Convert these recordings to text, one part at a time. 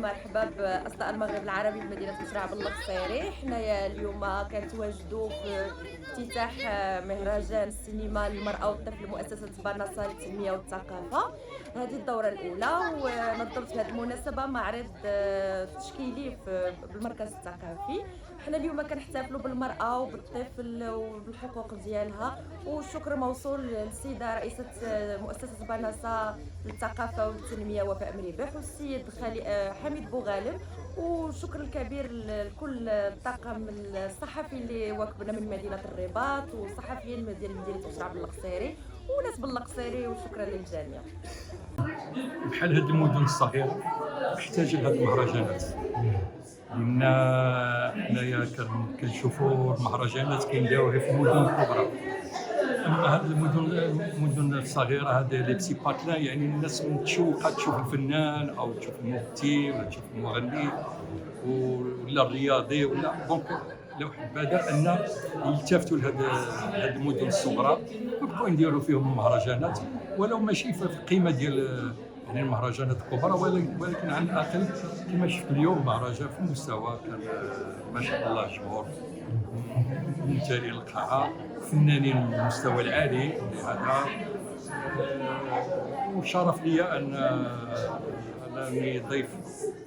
ومرحبا بأصدقاء المغرب العربي بمدينة مسرع بالقصيري. حنايا اليوم كنتواجدوا في افتتاح مهرجان السينما للمرأة والطفل لمؤسسة باناسا للتنمية والثقافة. هذه الدورة الأولى، ونظمت في هذه المناسبة معرض تشكيلي بالمركز الثقافي. حنا اليوم كنحتفلوا بالمرأة وبالطفل وبالحقوق ديالها، والشكر موصول للسيدة رئيسة مؤسسة باناسا للثقافة والتنمية وفاء مريبح، والسيد حميد بوغالب. وشكر الكبير لكل الطاقم الصحفي اللي واكبنا من مدينة الرباط، والصحفيين من مدينة مسرع بالقصيري وناس بالقصيري، وشكرا للجميع. بحال هاد المدن الصغيرة محتاجة لهاد المهرجانات، لأن حنايا كنشوفوا المهرجانات كينديروها في المدن الكبرى. أما هاد المدن الصغيرة، هاد لي بسي باتلان، يعني الناس متشوقة تشوف الفنان أو تشوف الممثل ولا تشوف المغني ولا الرياضي ولا دونك لو حبذا أن يلتفتوا لهاد المدن الصغرى ويبقاو يديروا فيهم مهرجانات، ولو ماشي في القيمة ديال يعني المهرجانات الكبرى، ولكن على الأقل كما شفت اليوم مهرجان في مستوى كان ما شاء الله جمهور ممتلئ القاعة، فنانين من المستوى العالي. لهذا وشرف لي أنني ضيف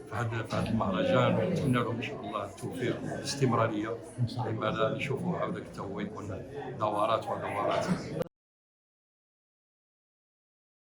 في هذا المهرجان، ونتمنى لهم إن شاء الله التوفيق والاستمرارية، لما لا نشوفوا هذاك حتى هو يكون دورات ودورات.